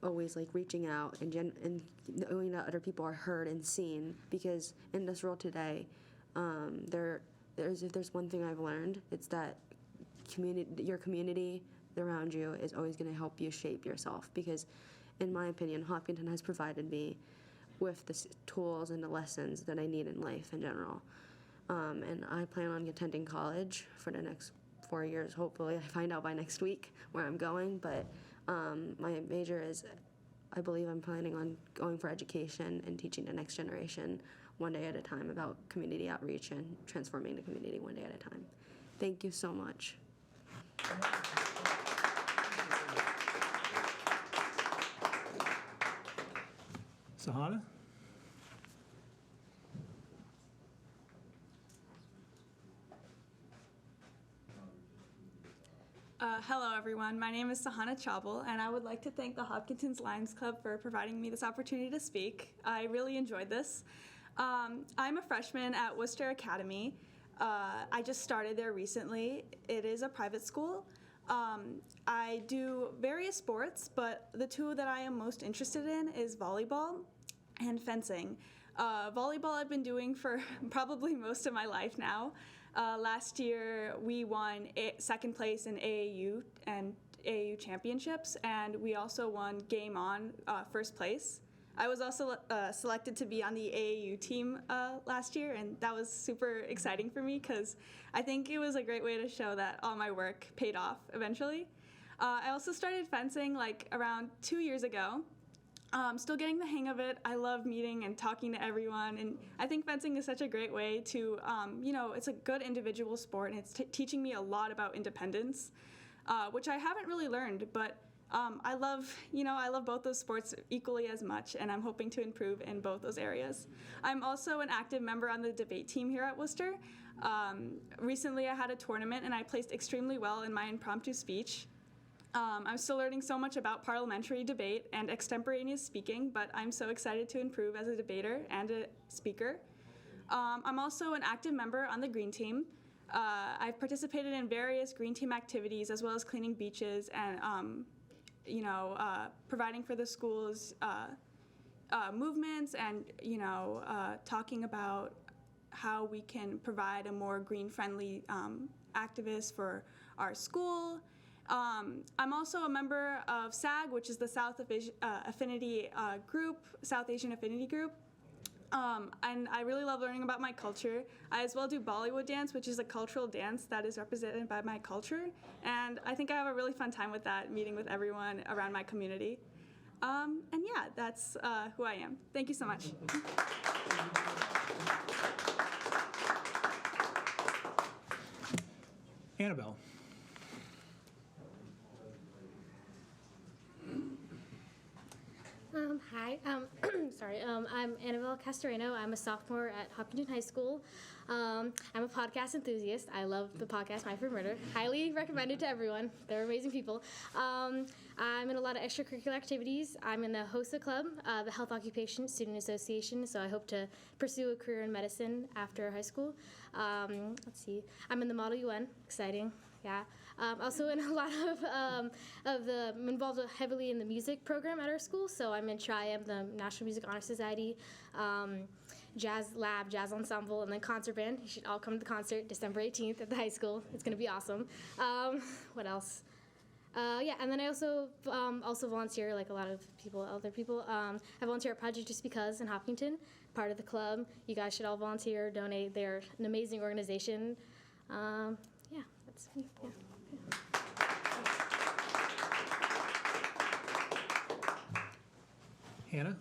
always reaching out and knowing that other people are heard and seen, because in this world today, if there's one thing I've learned, it's that your community around you is always going to help you shape yourself, because in my opinion, Hopkinton has provided me with the tools and the lessons that I need in life in general. And I plan on attending college for the next 4 years. Hopefully, I find out by next week where I'm going. But my major is, I believe I'm planning on going for education and teaching the next generation one day at a time about community outreach and transforming the community one day at a time. Thank you so much. Sahana? Hello, everyone. My name is Sahana Chabal, and I would like to thank the Hopkinton's Lions Club for providing me this opportunity to speak. I really enjoyed this. I'm a freshman at Worcester Academy. I just started there recently. It is a private school. I do various sports, but the two that I am most interested in is volleyball and fencing. Volleyball I've been doing for probably most of my life now. Last year we won second place in AAU and AAU championships, and we also won Game On first place. I was also selected to be on the AAU team last year, and that was super exciting for me because I think it was a great way to show that all my work paid off eventually. I also started fencing around 2 years ago. Still getting the hang of it. I love meeting and talking to everyone, and I think fencing is such a great way to, it's a good individual sport, and it's teaching me a lot about independence, which I haven't really learned, but I love both those sports equally as much, and I'm hoping to improve in both those areas. I'm also an active member on the debate team here at Worcester. Recently I had a tournament, and I placed extremely well in my impromptu speech. I'm still learning so much about parliamentary debate and extemporaneous speaking, but I'm so excited to improve as a debater and a speaker. I'm also an active member on the Green Team. I've participated in various Green Team activities, as well as cleaning beaches and providing for the school's movements and talking about how we can provide a more green-friendly activist for our school. I'm also a member of SAG, which is the South Affinity Group, South Asian Affinity Group. And I really love learning about my culture. I as well do Bollywood dance, which is a cultural dance that is represented by my culture. And I think I have a really fun time with that, meeting with everyone around my community. And yeah, that's who I am. Thank you so much. Annabelle. Hi, sorry, I'm Annabelle Castoreno. I'm a sophomore at Hopkinton High School. I'm a podcast enthusiast. I love the podcast My Favorite Murder. Highly recommended to everyone. They're amazing people. I'm in a lot of extracurricular activities. I'm in the HOSA Club, the Health Occupation Student Association, so I hope to pursue a career in medicine after high school. Let's see, I'm in the Model UN, exciting, yeah. Also in a lot I'm involved heavily in the music program at our school, so I'm in TRIAM, the National Music Honor Society, Jazz Lab, Jazz Ensemble, and then concert band. You should all come to the concert December 18th at the high school. It's gonna be awesome. What else? Yeah, and then I also volunteer like a lot of other people. I volunteer at Project Just Because in Hopkinton, part of the club. You guys should all volunteer, donate. They're an amazing organization. Yeah, that's me. Yeah. Hannah?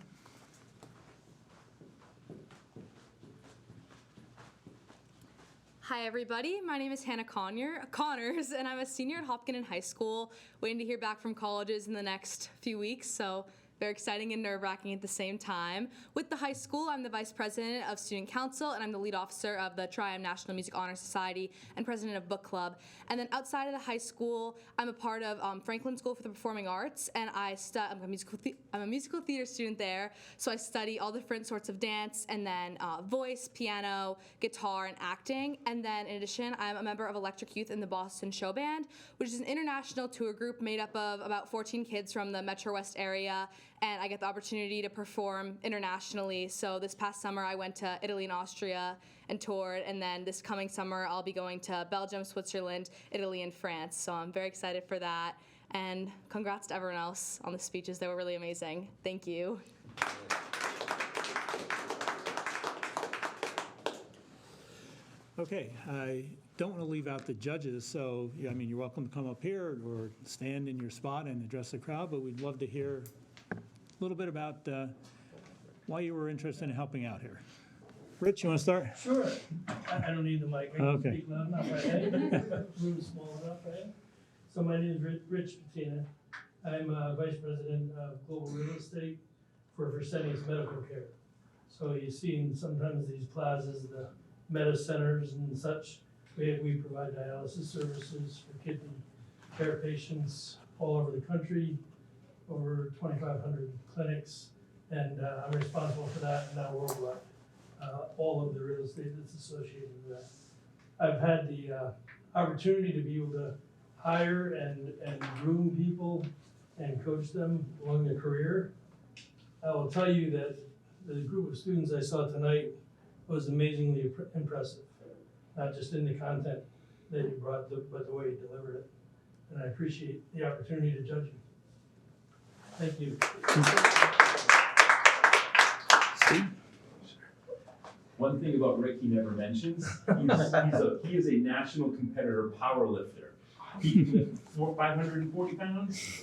Hi everybody, my name is Hannah Connors, and I'm a senior at Hopkinton High School, waiting to hear back from colleges in the next few weeks, so very exciting and nerve-wracking at the same time. With the high school, I'm the Vice President of Student Council, and I'm the lead officer of the TRIAM National Music Honor Society and President of Book Club. And then outside of the high school, I'm a part of Franklin School for the Performing Arts, and I'm a musical theater student there, so I study all different sorts of dance, and then voice, piano, guitar, and acting. And then in addition, I'm a member of Electric Youth in the Boston Show Band, which is an international tour group made up of about 14 kids from the Metro West area, and I get the opportunity to perform internationally. So this past summer, I went to Italy and Austria and toured, and then this coming summer, I'll be going to Belgium, Switzerland, Italy, and France. So I'm very excited for that, and congrats to everyone else on the speeches. They were really amazing. Thank you. Okay, I don't want to leave out the judges, so yeah, I mean, you're welcome to come up here or stand in your spot and address the crowd, but we'd love to hear a little bit about why you were interested in helping out here. Rich, you want to start? Sure. I don't need the mic. I can Okay. speak loud enough, right? Room's small enough, right? So my name is Rich Patina. I'm Vice President of Global Real Estate for Fresenius Medical Care. So you've seen sometimes these plazas, the meta centers and such. We provide dialysis services for kidney care patients all over the country, over 2,500 clinics, and I'm responsible for that now worldwide. All of the real estate that's associated with that. I've had the opportunity to be able to hire and groom people and coach them along their career. I will tell you that the group of students I saw tonight was amazingly impressive, not just in the content that you brought, but the way you delivered it. And I appreciate the opportunity to judge you. Thank you. Steve? One thing about Rick he never mentions, he is a national competitor power lifter. He can lift 540 pounds.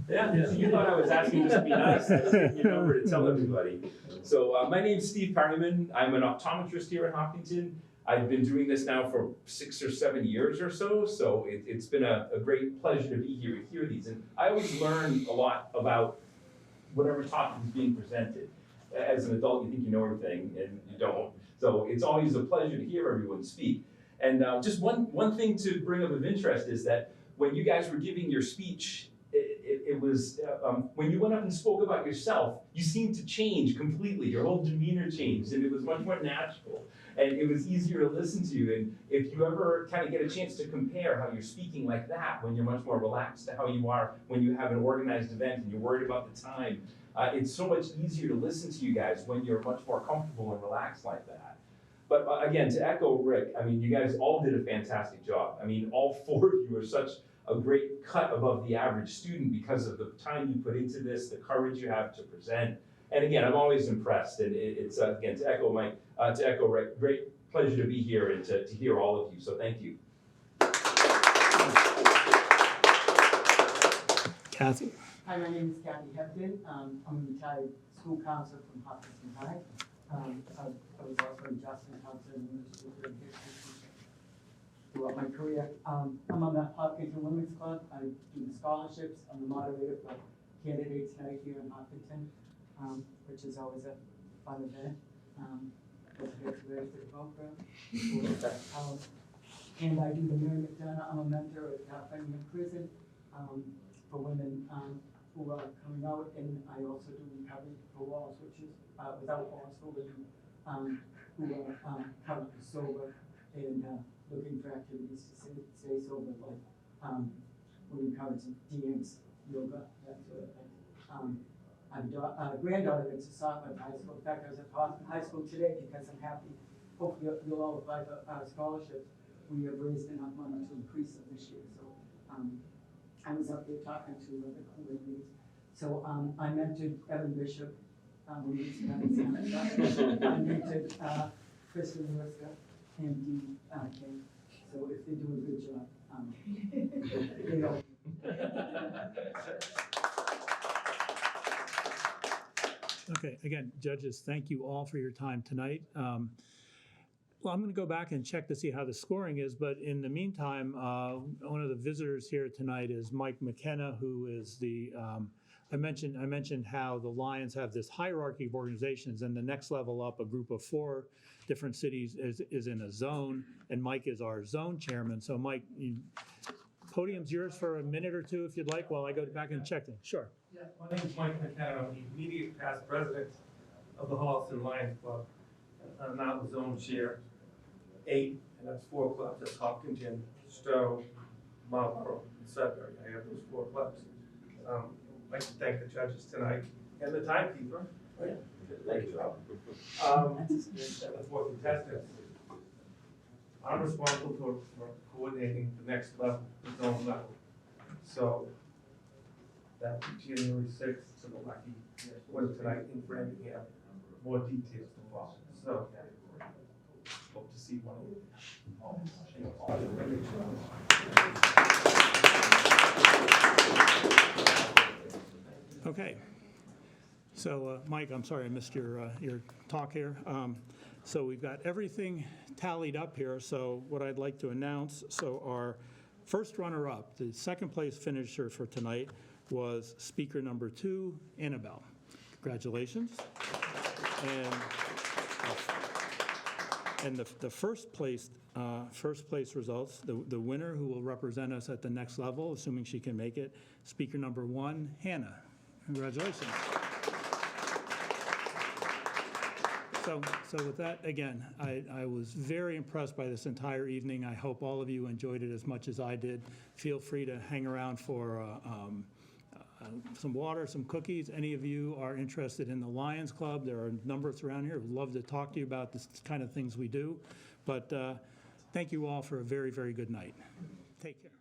Yeah, you thought I was asking just to be nice, you know, to tell everybody. So my name's Steve Perryman. I'm an optometrist here at Hopkinton. I've been doing this now for 6 or 7 years or so, so it's been a great pleasure to be here to hear these. And I always learn a lot about whatever topic is being presented. As an adult, you think you know everything, and you don't. So it's always a pleasure to hear everyone speak. And just one thing to bring up of interest is that when you guys were giving your speech, it was, when you went up and spoke about yourself, you seemed to change completely. Your whole demeanor changed, and it was much more natural. And it was easier to listen to you. And if you ever kind of get a chance to compare how you're speaking like that, when you're much more relaxed, to how you are when you have an organized event and you're worried about the time, it's so much easier to listen to you guys when you're much more comfortable and relaxed like that. But again, to echo Rick, I mean, you guys all did a fantastic job. I mean, all four of you are such a great cut above the average student because of the time you put into this, the courage you have to present. And again, I'm always impressed. And it's, again, to echo Rick, great pleasure to be here and to hear all of you. So thank you. Kathy? Hi, my name is Kathy Hepton. I'm a retired school counselor from Hopkinton High. I was also a Justin counselor in the school for history throughout my career. I'm on the Hopkinton Women's Club. I do the scholarships. I'm the moderator for candidates night here in Hopkinton, which is always a fun event. Gets ready for the vote room. And I do the Mary McDonough. I'm a mentor at California Prison for women who are coming out, and I also do recovery for walls, which is without walls for women who are currently sober and looking for activities to stay sober, like we encourage dance, yoga, that sort of thing. I have a granddaughter that's a sophomore in high school. In fact, I was at high school today because I'm happy. Hopefully you'll all apply for scholarships. We have raised enough money to increase them this year, so I was up there talking to the ladies. So I mentored Evan Bishop. I mentored Kristen Lewis and Dee King. So if they do a good job, you know. Okay, again, judges, thank you all for your time tonight. Well, I'm going to go back and check to see how the scoring is, but in the meantime, one of the visitors here tonight is Mike McKenna, who is the, I mentioned how the Lions have this hierarchy of organizations, and the next level up, a group of 4 different cities is in a zone, and Mike is our zone chairman. So Mike, podium's yours for a minute or two if you'd like, while I go back and check them. Sure. Yeah, my name is Mike McKenna. I'm the immediate past president of the Holliston Lions Club. I'm now the zone chair. 8, and that's 4 clubs. That's Hopkinton, Stowe, Marlboro, and Sudbury. I have those 4 clubs. I'd like to thank the judges tonight and the timekeeper. Thank you. The 4 contestants. I'm responsible for coordinating the next level, the zone level. So that January 6th to the lucky winner tonight in Framingham. More details to follow. So hope to see one of you. Okay. So, Mike, I'm sorry I missed your talk here. So we've got everything tallied up here. So what I'd like to announce, so our first runner-up, the second place finisher for tonight was speaker number 2, Annabelle. Congratulations. And the first place results, the winner who will represent us at the next level, assuming she can make it, speaker number 1, Hannah. Congratulations. So with that, again, I was very impressed by this entire evening. I hope all of you enjoyed it as much as I did. Feel free to hang around for some water, some cookies. Any of you are interested in the Lions Club, there are numbers around here who'd love to talk to you about this kind of things we do. But thank you all for a very, very good night. Take care.